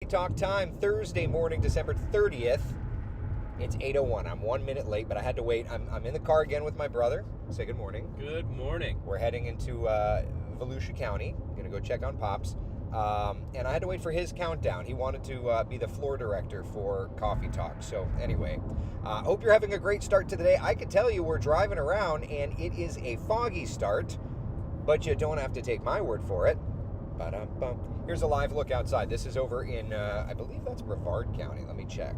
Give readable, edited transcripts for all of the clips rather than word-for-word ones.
Talk time, Thursday morning, December 30th. It's 8:01. I'm 1 minute late, but I had to wait. I'm in the car again with my brother. Say good morning. Good morning. We're heading into Volusia County. Going to go check on Pops. And I had to wait for his countdown. He wanted to be the floor director for Coffee Talk. So anyway, hope you're having a great start to the day. I can tell you we're driving around, and it is a foggy start, but you don't have to take my word for it. Ba-dum-bum. Here's a live look outside. This is over in, I believe that's Brevard County. Let me check.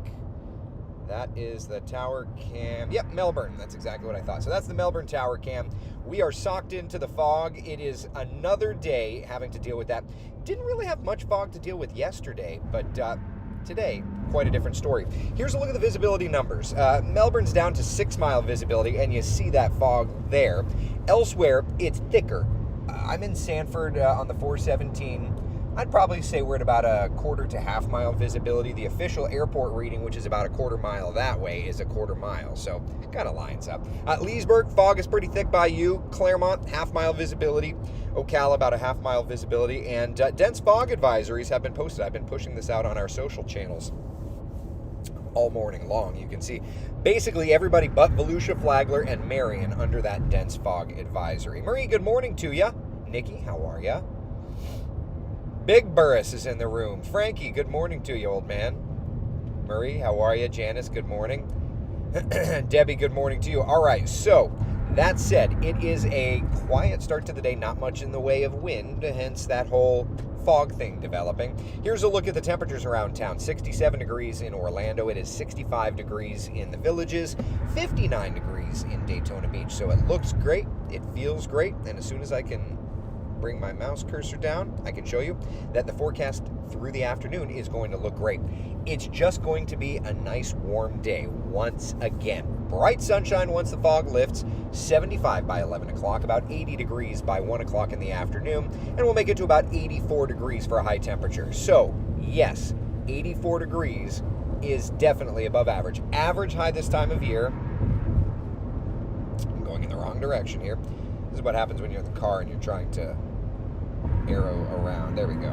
That is the tower cam. Yep, Melbourne. That's exactly what I thought. So that's the Melbourne tower cam. We are socked into the fog. It is another day having to deal with that. Didn't really have much fog to deal with yesterday, but today, quite a different story. Here's a look at the visibility numbers. Melbourne's down to 6-mile visibility, and you see that fog there. Elsewhere, it's thicker. I'm in Sanford on the 417. I'd probably say we're at about a quarter to half-mile visibility. The official airport reading, which is about a quarter mile that way, is a quarter mile, so it kind of lines up. Leesburg, fog is pretty thick by you. Claremont, half-mile visibility. Ocala, about a half-mile visibility. And dense fog advisories have been posted. I've been pushing this out on our social channels all morning long. You can see basically everybody but Volusia, Flagler, and Marion under that dense fog advisory. Marie, good morning to ya. Nikki, how are ya? Big Burris is in the room. Frankie, good morning to you, old man. Marie, how are you? Janice, good morning. Debbie, good morning to you. All right, so that said, it is a quiet start to the day, not much in the way of wind, hence that whole fog thing developing. Here's a look at the temperatures around town. 67 degrees in Orlando. It is 65 degrees in the Villages, 59 degrees in Daytona Beach. So it looks great, it feels great, and as soon as I can bring my mouse cursor down, I can show you that the forecast through the afternoon is going to look great. It's just going to be a nice warm day once again. Bright sunshine once the fog lifts, 75 by 11 o'clock, about 80 degrees by 1 o'clock in the afternoon, and we'll make it to about 84 degrees for a high temperature. So, yes, 84 degrees is definitely above average. Average high this time of year. I'm going in the wrong direction here. This is what happens when you're in the car and you're trying to arrow around. There we go.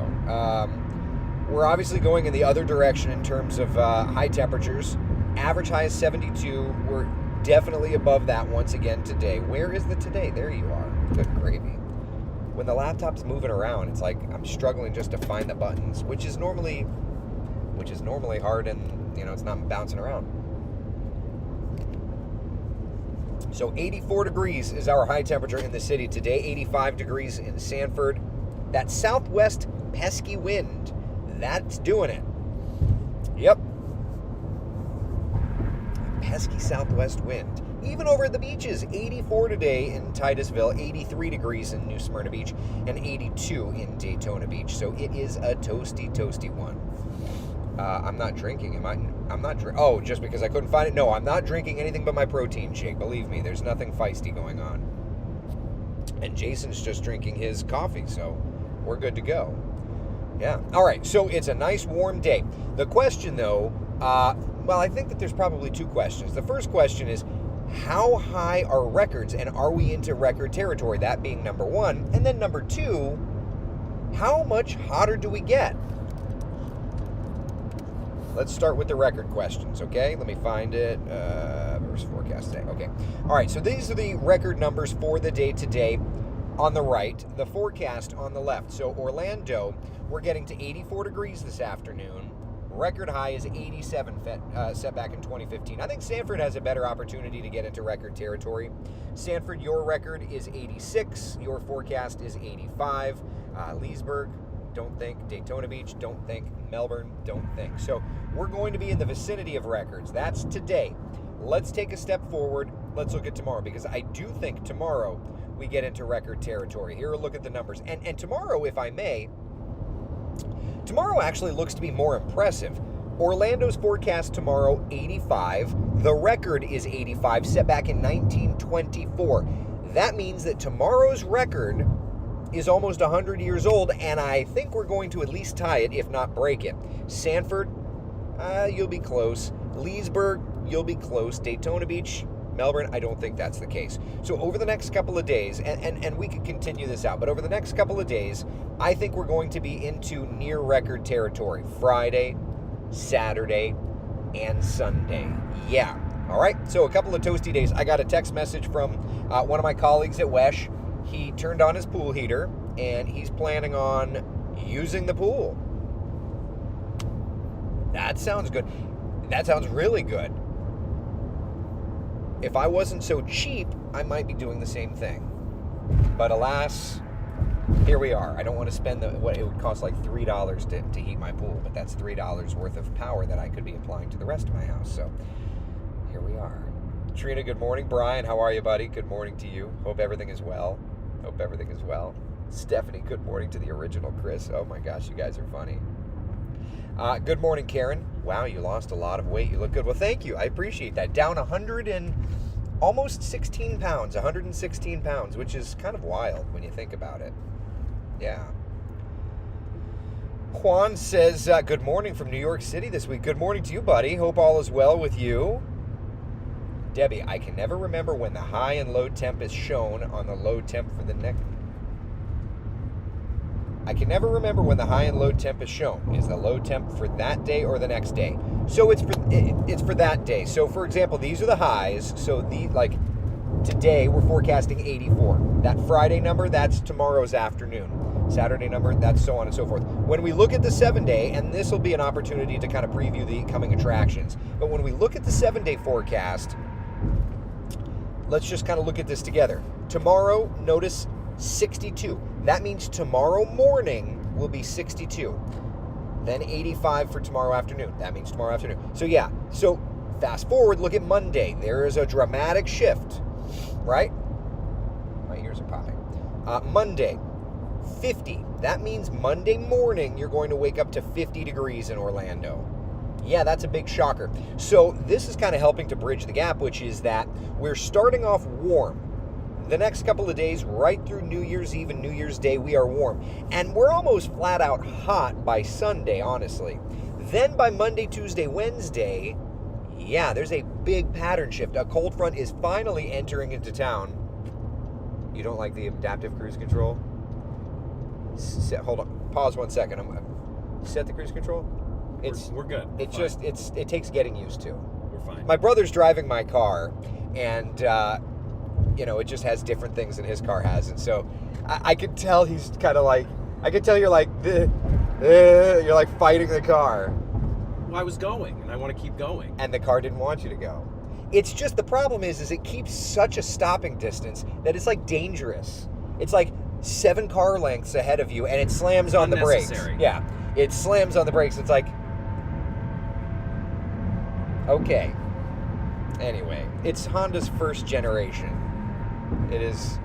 We're obviously going in the other direction in terms of high temperatures. Average high is 72. We're definitely above that once again today. Where is the today? There you are. Good gravy. When the laptop's moving around, it's like I'm struggling just to find the buttons, which is normally hard, and it's not bouncing around. So 84 degrees is our high temperature in the city today. 85 degrees in Sanford. That southwest pesky wind, that's doing it. Yep. Pesky southwest wind. Even over at the beaches, 84 today in Titusville, 83 degrees in New Smyrna Beach, and 82 in Daytona Beach. So it is a toasty, toasty one. I'm not drinking, am I? I'm not drinking. Oh, just because I couldn't find it? No, I'm not drinking anything but my protein shake. Believe me, there's nothing feisty going on. And Jason's just drinking his coffee, so we're good to go. Yeah. All right, so it's a nice warm day. The question, though, well, I think that there's probably two questions. The first question is, how high are records, and are we into record territory? That being number one. And then number two, how much hotter do we get? Let's start with the record questions, okay? Let me find it. Where's forecast today? Okay. All right, so these are the record numbers for the day today on the right, the forecast on the left. So Orlando, we're getting to 84 degrees this afternoon. Record high is 87 set back in 2015. I think Sanford has a better opportunity to get into record territory. Sanford, your record is 86. Your forecast is 85. Leesburg, don't think. Daytona Beach, don't think. Melbourne, don't think. So we're going to be in the vicinity of records. That's today. Let's take a step forward. Let's look at tomorrow, because I do think tomorrow we get into record territory. Here, a look at the numbers. And tomorrow, if I may, tomorrow actually looks to be more impressive. Orlando's forecast tomorrow, 85. The record is 85, set back in 1924. That means that tomorrow's record is almost 100 years old, and I think we're going to at least tie it, if not break it. Sanford, you'll be close. Leesburg, you'll be close. Daytona Beach, Melbourne, I don't think that's the case. So over the next couple of days, and we could continue this out, but over the next couple of days, I think we're going to be into near record territory. Friday, Saturday, and Sunday. Yeah. All right. So a couple of toasty days. I got a text message from one of my colleagues at WESH. He turned on his pool heater, and he's planning on using the pool. That sounds good. That sounds really good. If I wasn't so cheap, I might be doing the same thing. But alas, here we are. I don't want to spend what it would cost like $3 to heat my pool, but that's $3 worth of power that I could be applying to the rest of my house. So here we are. Trina, good morning. Brian, how are you, buddy? Good morning to you. Hope everything is well. Hope everything is well. Stephanie, good morning to the original Chris. Oh my gosh, you guys are funny. Good morning, Karen. Wow, you lost a lot of weight. You look good. Well, thank you. I appreciate that. Down 116 pounds, which is kind of wild when you think about it. Yeah. Juan says, good morning from New York City this week. Good morning to you, buddy. Hope all is well with you. Debbie, I can never remember when the high and low temp is shown on the low temp for the next... I can never remember when the high and low temp is shown. Is the low temp for that day or the next day? So it's for that day. So for example, these are the highs. So today we're forecasting 84. That Friday number, that's tomorrow's afternoon. Saturday number, that's so on and so forth. When we look at the 7-day, and this will be an opportunity to kind of preview the coming attractions, but when we look at the 7-day forecast, let's just kind of look at this together. Tomorrow, notice 62. That means tomorrow morning will be 62. Then 85 for tomorrow afternoon. That means tomorrow afternoon. So yeah, so fast forward, look at Monday. There is a dramatic shift, right? My ears are popping. Monday, 50. That means Monday morning you're going to wake up to 50 degrees in Orlando. Yeah, that's a big shocker. So this is kind of helping to bridge the gap, which is that we're starting off warm. The next couple of days, right through New Year's Eve and New Year's Day, we are warm. And we're almost flat out hot by Sunday, honestly. Then by Monday, Tuesday, Wednesday, yeah, there's a big pattern shift. A cold front is finally entering into town. You don't like the adaptive cruise control? Hold on. Pause 1 second. Set the cruise control? We're good. It takes getting used to. We're fine. My brother's driving my car, and it just has different things than his car has, and so I could tell he's kind of like, I could tell you're like, you're like fighting the car. Well, I was going, and I want to keep going. And the car didn't want you to go. It's just, the problem is it keeps such a stopping distance that it's like dangerous. It's like 7 car lengths ahead of you, and it slams on the brakes. Yeah, it slams on the brakes. It's like, okay. Anyway, it's Honda's first generation. It is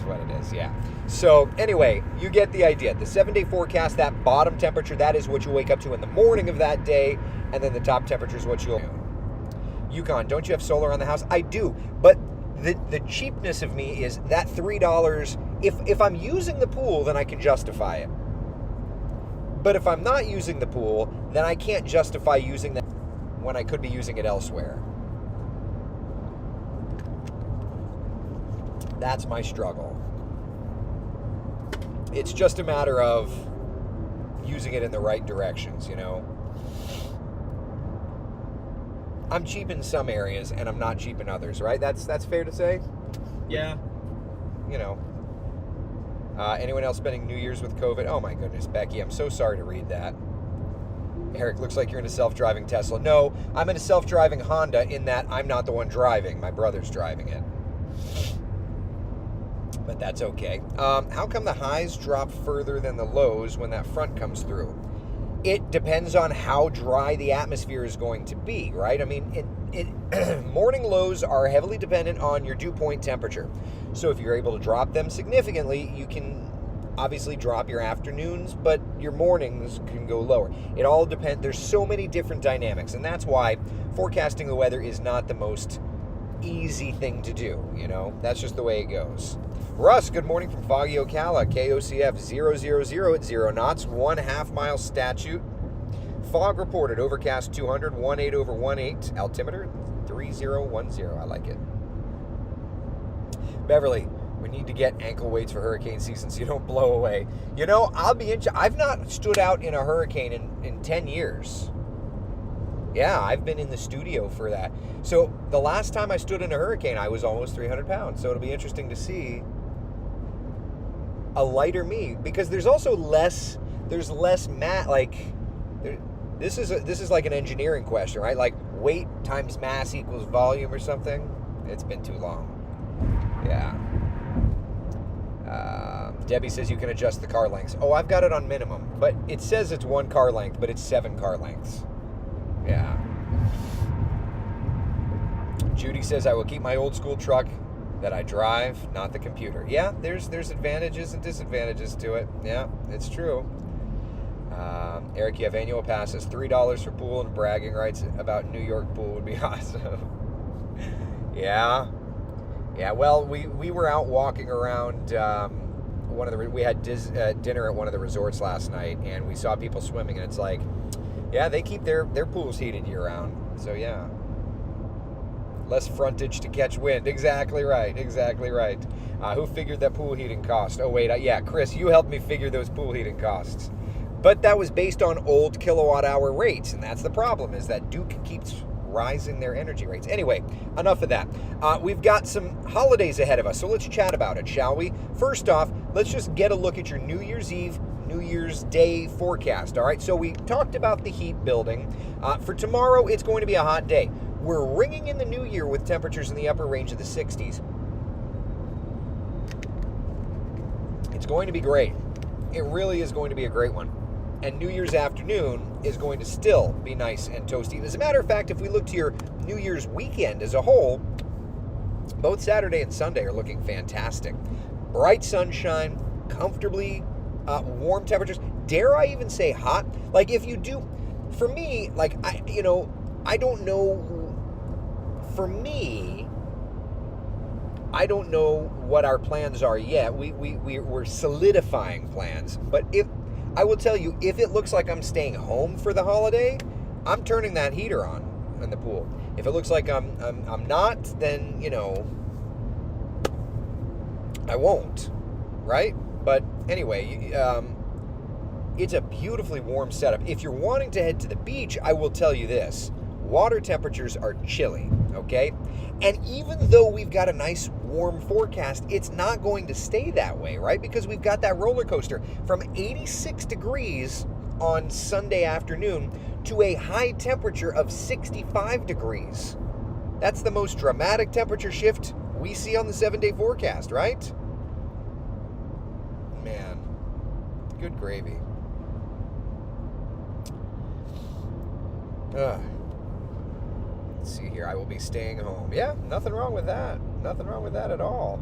what it is, yeah. So anyway, you get the idea. The 7-day forecast, that bottom temperature, that is what you wake up to in the morning of that day, and then the top temperature is what you'll do. Yukon, don't you have solar on the house? I do, but the cheapness of me is that $3. If I'm using the pool, then I can justify it. But if I'm not using the pool, then I can't justify using that when I could be using it elsewhere. That's my struggle. It's just a matter of using it in the right directions, I'm cheap in some areas, and I'm not cheap in others, right? That's fair to say? Yeah. Anyone else spending New Year's with COVID? Oh my goodness, Becky, I'm so sorry to read that. Eric, looks like you're in a self-driving Tesla. No, I'm in a self-driving Honda in that I'm not the one driving. My brother's driving it. But that's okay. How come the highs drop further than the lows when that front comes through? It depends on how dry the atmosphere is going to be, right? I mean, morning lows are heavily dependent on your dew point temperature. So if you're able to drop them significantly, you can obviously drop your afternoons, but your mornings can go lower. It all depends. There's so many different dynamics, and that's why forecasting the weather is not the most easy thing to do, That's just the way it goes. Russ, good morning from foggy Ocala, KOCF 000 at 0 knots, 1/2 mile statute. Fog reported, overcast 200, 18 over 18, altimeter 3010. I like it. Beverly, we need to get ankle weights for hurricane season so you don't blow away. You know, I've not stood out in a hurricane in 10 years. Yeah, I've been in the studio for that. So the last time I stood in a hurricane, I was almost 300 pounds. So it'll be interesting to see a lighter me, because there's also less this is like an engineering question, right? Like weight times mass equals volume or something. It's been too long. Yeah. Debbie says you can adjust the car lengths. Oh, I've got it on minimum, but it says it's 1 car length, but it's 7 car lengths. Yeah. Judy says I will keep my old school truck that I drive, not the computer. Yeah, there's advantages and disadvantages to it. Yeah, it's true. Eric, you have annual passes, $3 for pool, and bragging rights about New York pool would be awesome. Yeah. Yeah, well, we were out walking around we had dinner at one of the resorts last night, and we saw people swimming, and it's like, yeah, they keep their pools heated year round. So yeah. Less frontage to catch wind. Exactly right. Who figured that pool heating cost? Oh wait, yeah, Chris, you helped me figure those pool heating costs. But that was based on old kilowatt hour rates, and that's the problem, is that Duke keeps rising their energy rates. Anyway, enough of that. We've got some holidays ahead of us, so let's chat about it, shall we? First off, let's just get a look at your New Year's Eve, New Year's Day forecast, all right? So we talked about the heat building. For tomorrow, it's going to be a hot day. We're ringing in the new year with temperatures in the upper range of the 60s. It's going to be great. It really is going to be a great one. And New Year's afternoon is going to still be nice and toasty. As a matter of fact, if we look to your New Year's weekend as a whole, both Saturday and Sunday are looking fantastic. Bright sunshine, comfortably warm temperatures. Dare I even say hot? Like if you do, for me, like I don't know. For me, I don't know what our plans are yet. We're solidifying plans. But I will tell you, if it looks like I'm staying home for the holiday, I'm turning that heater on in the pool. If it looks like I'm not, then I won't, right? But anyway, it's a beautifully warm setup. If you're wanting to head to the beach, I will tell you this. Water temperatures are chilly, okay? And even though we've got a nice warm forecast, it's not going to stay that way, right? Because we've got that roller coaster from 86 degrees on Sunday afternoon to a high temperature of 65 degrees. That's the most dramatic temperature shift we see on the 7-day forecast, right? Man, good gravy. Let's see here. I will be staying home. Yeah, nothing wrong with that. Nothing wrong with that at all.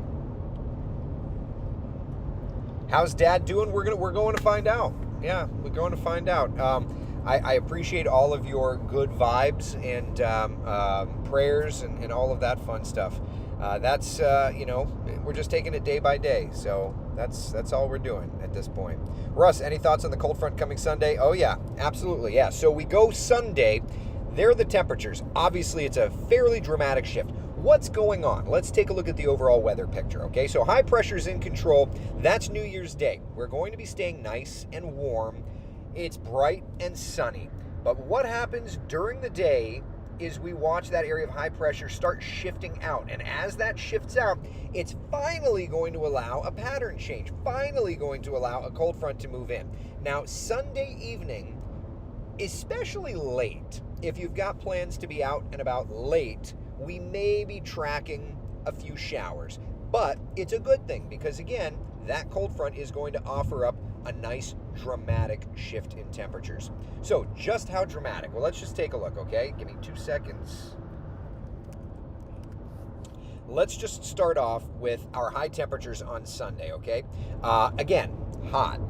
How's Dad doing? We're going to find out. Yeah, we're going to find out. I appreciate all of your good vibes and prayers and all of that fun stuff. That's we're just taking it day by day. So that's all we're doing at this point. Russ, any thoughts on the cold front coming Sunday? Oh yeah, absolutely. Yeah. So we go Sunday. There are the temperatures. Obviously, it's a fairly dramatic shift. What's going on? Let's take a look at the overall weather picture, okay? So high pressure's in control. That's New Year's Day. We're going to be staying nice and warm. It's bright and sunny. But what happens during the day is we watch that area of high pressure start shifting out. And as that shifts out, it's finally going to allow a pattern change, finally going to allow a cold front to move in. Now, Sunday evening, especially late, if you've got plans to be out and about late, we may be tracking a few showers. But it's a good thing because, again, that cold front is going to offer up a nice dramatic shift in temperatures. So just how dramatic? Well, let's just take a look, okay? Give me 2 seconds. Let's just start off with our high temperatures on Sunday, okay? Again, hot,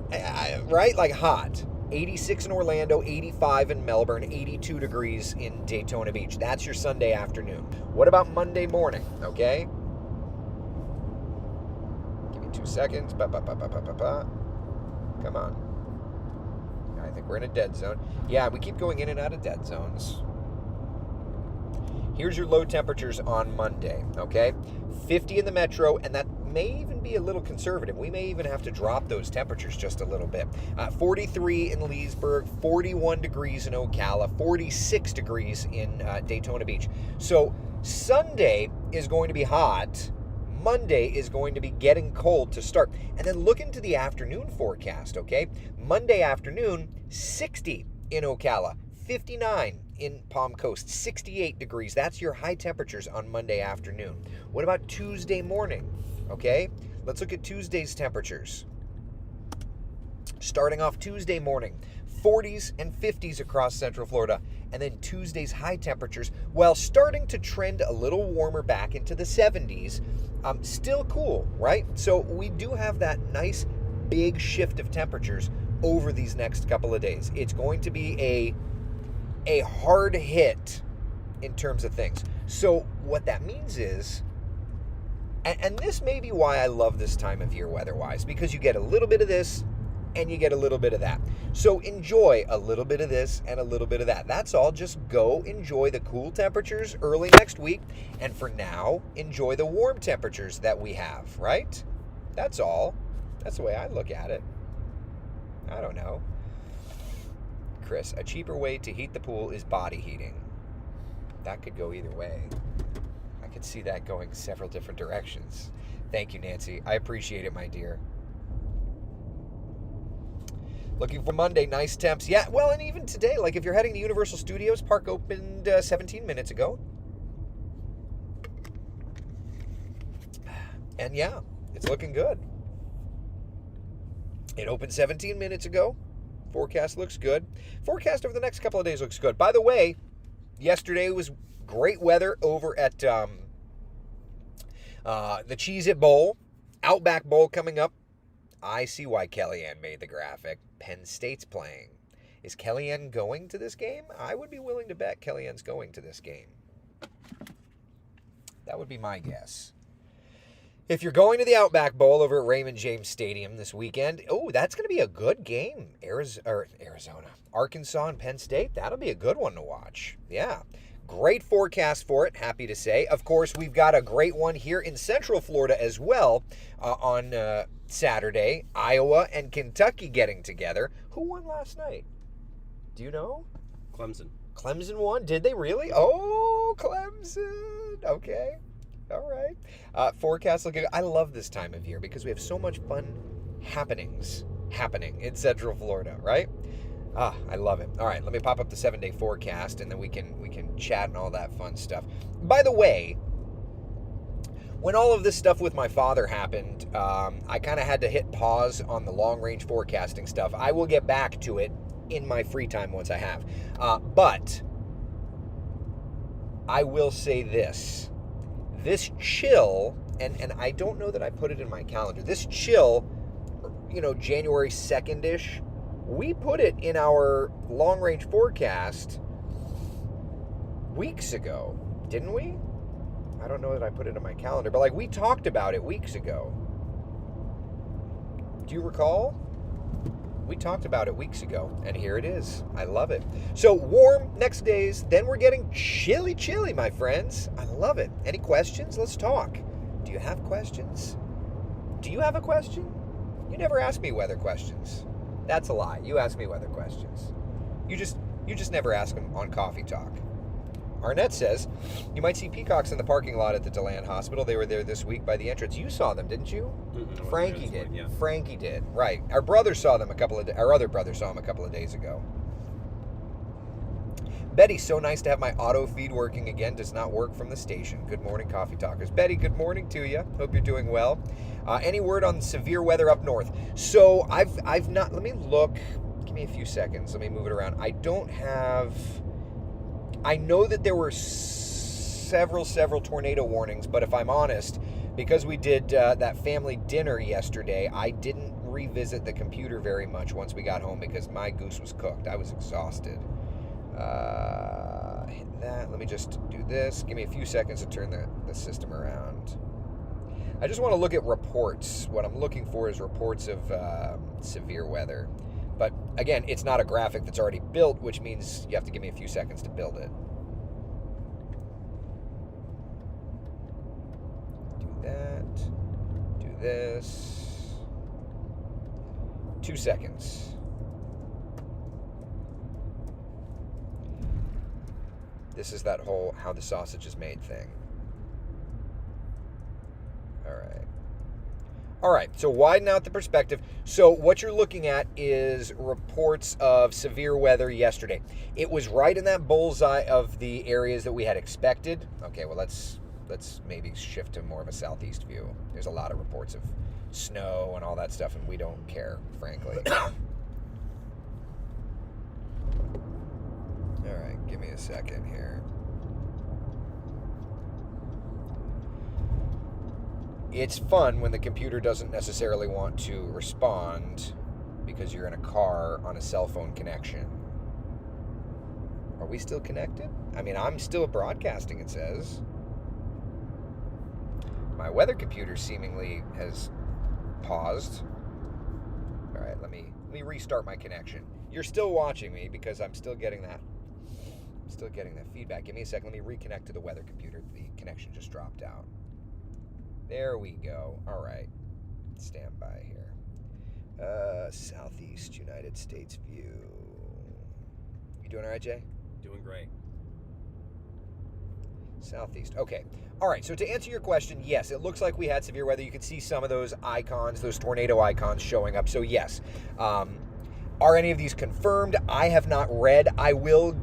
right? Like hot. 86 in Orlando, 85 in Melbourne, 82 degrees in Daytona Beach. That's your Sunday afternoon. What about Monday morning, okay? Give me 2 seconds. Come on. I think we're in a dead zone. Yeah, we keep going in and out of dead zones. Here's your low temperatures on Monday, okay? 50 in the metro, and that may even be a little conservative. We may even have to drop those temperatures just a little bit. 43 in Leesburg, 41 degrees in Ocala, 46 degrees in Daytona Beach. So Sunday is going to be hot. Monday is going to be getting cold to start. And then look into the afternoon forecast, okay? Monday afternoon, 60 in Ocala, 59 in Palm Coast, 68 degrees. That's your high temperatures on Monday afternoon. What about Tuesday morning? Okay, let's look at Tuesday's temperatures. Starting off Tuesday morning, 40s and 50s across Central Florida. And then Tuesday's high temperatures, well, starting to trend a little warmer back into the 70s. Still cool, right? So we do have that nice big shift of temperatures over these next couple of days. It's going to be a hard hit in terms of things. So what that means is, and this may be why I love this time of year weather-wise, because you get a little bit of this and you get a little bit of that. So enjoy a little bit of this and a little bit of that. That's all. Just go enjoy the cool temperatures early next week. And for now, enjoy the warm temperatures that we have, right? That's all. That's the way I look at it. I don't know. Chris, a cheaper way to heat the pool is body heating. That could go either way. I could see that going several different directions. Thank you, Nancy. I appreciate it, my dear. Looking for Monday, nice temps. Yeah, well, and even today, like if you're heading to Universal Studios, park opened 17 minutes ago. And yeah, it's looking good. It opened 17 minutes ago. Forecast looks good. Forecast over the next couple of days looks good. By the way, yesterday was great weather over at the Cheez-It Bowl. Outback Bowl coming up. I see why Kellyanne made the graphic. Penn State's playing. Is Kellyanne going to this game? I would be willing to bet Kellyanne's going to this game. That would be my guess. If you're going to the Outback Bowl over at Raymond James Stadium this weekend, oh, that's going to be a good game. Arizona, Arkansas, and Penn State. That'll be a good one to watch. Yeah. Great forecast for it, happy to say. Of course, we've got a great one here in Central Florida as well on Saturday. Iowa and Kentucky getting together. Who won last night? Do you know? Clemson. Clemson won? Did they really? Oh, Clemson. Okay. All right. Forecast looking. I love this time of year because we have so much fun happenings happening in Central Florida, right? I love it. All right, let me pop up the 7-day forecast, and then we can chat and all that fun stuff. By the way, when all of this stuff with my father happened, I kind of had to hit pause on the long-range forecasting stuff. I will get back to it in my free time once I have. But I will say this. This chill, and I don't know that I put it in my calendar, this chill, January 2nd-ish, we put it in our long-range forecast weeks ago, didn't we? I don't know that I put it in my calendar, but we talked about it weeks ago. Do you recall? We talked about it weeks ago, and here it is. I love it. So warm next days, then we're getting chilly, my friends. I love it. Any questions? Let's talk. Do you have questions? Do you have a question? You never ask me weather questions. That's a lie. You ask me weather questions. You just never ask them on Coffee Talk. Arnett says, you might see peacocks in the parking lot at the DeLand Hospital. They were there this week by the entrance. You saw them, didn't you? Mm-hmm. Frankie did. Yeah. Frankie did. Right. Our brother saw them our other brother saw them a couple of days ago. Betty, so nice to have my auto feed working again. Does not work from the station. Good morning, Coffee Talkers. Betty, good morning to you. Hope you're doing well. Any word on severe weather up north? So I've not. Let me look. Give me a few seconds. Let me move it around. I don't have. I know that there were several tornado warnings, but if I'm honest, because we did that family dinner yesterday, I didn't revisit the computer very much once we got home because my goose was cooked. I was exhausted. Hit that. Let me just do this. Give me a few seconds to turn the system around. I just want to look at reports. What I'm looking for is reports of severe weather. But again, it's not a graphic that's already built, which means you have to give me a few seconds to build it. that. Do this. 2 seconds. This is that whole how the sausage is made thing. All right, so widen out the perspective. So what you're looking at is reports of severe weather yesterday. It was right in that bullseye of the areas that we had expected. Okay, well, let's maybe shift to more of a southeast view. There's a lot of reports of snow and all that stuff, and we don't care, frankly. All right, give me a second here. It's fun when the computer doesn't necessarily want to respond because you're in a car on a cell phone connection. Are we still connected? I mean, I'm still broadcasting, it says. My weather computer seemingly has paused. All right, let me restart my connection. You're still watching me because I'm still getting that feedback. Give me a second. Let me reconnect to the weather computer. The connection just dropped out. There we go. All right. Stand by here. Southeast United States view. You doing all right, Jay? Doing great. Southeast. Okay. All right. So to answer your question, yes, it looks like we had severe weather. You can see some of those icons, those tornado icons showing up. So yes. Are any of these confirmed? I have not read. I will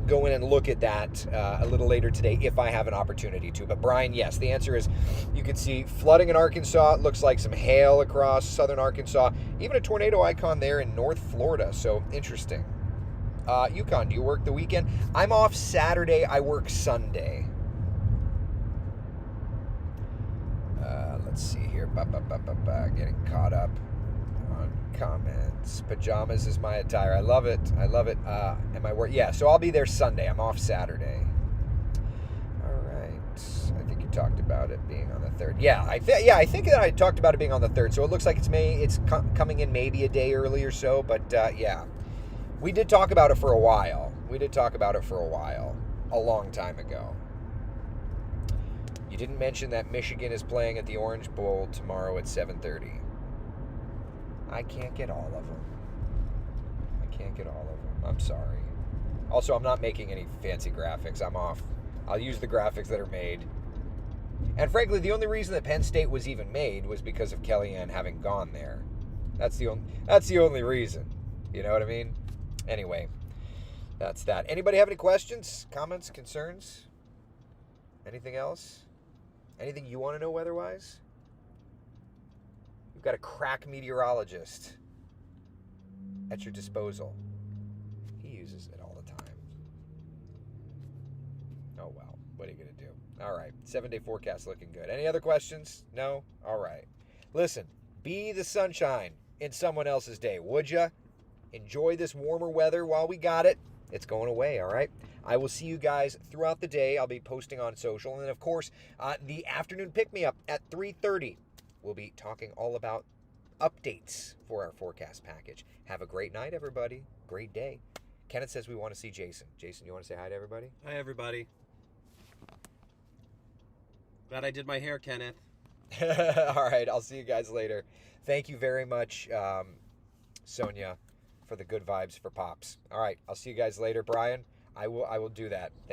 go in and look at that a little later today if I have an opportunity to. But Brian, yes, the answer is you can see flooding in Arkansas. It looks like some hail across southern Arkansas. Even a tornado icon there in North Florida. So interesting. Yukon, do you work the weekend? I'm off Saturday. I work Sunday. Let's see here. Getting caught up on comments. Pajamas is my attire. I love it. Am I work? Yeah, so I'll be there Sunday. I'm off Saturday. All right. I think you talked about it being on the 3rd. Yeah, I think that I talked about it being on the 3rd. So it looks like it's coming in maybe a day early or so. But yeah, we did talk about it for a while. A long time ago. You didn't mention that Michigan is playing at the Orange Bowl tomorrow at 7:30. I can't get all of them. I'm sorry. Also, I'm not making any fancy graphics. I'm off. I'll use the graphics that are made. And frankly, the only reason that Penn State was even made was because of Kellyanne having gone there. That's the only reason. You know what I mean? Anyway, that's that. Anybody have any questions, comments, concerns? Anything else? Anything you want to know weather-wise? You've got a crack meteorologist at your disposal. He uses it all the time. Oh, well. What are you going to do? All right. 7-day forecast looking good. Any other questions? No? All right. Listen, be the sunshine in someone else's day, would ya? Enjoy this warmer weather while we got it. It's going away, all right? I will see you guys throughout the day. I'll be posting on social. And then, of course, the afternoon pick-me-up at 3:30. We'll be talking all about updates for our forecast package. Have a great night, everybody. Great day. Kenneth says we want to see Jason. Jason, you want to say hi to everybody? Hi, everybody. Glad I did my hair, Kenneth. All right, I'll see you guys later. Thank you very much, Sonia, for the good vibes for Pops. All right, I'll see you guys later. Brian, I will do that. Thank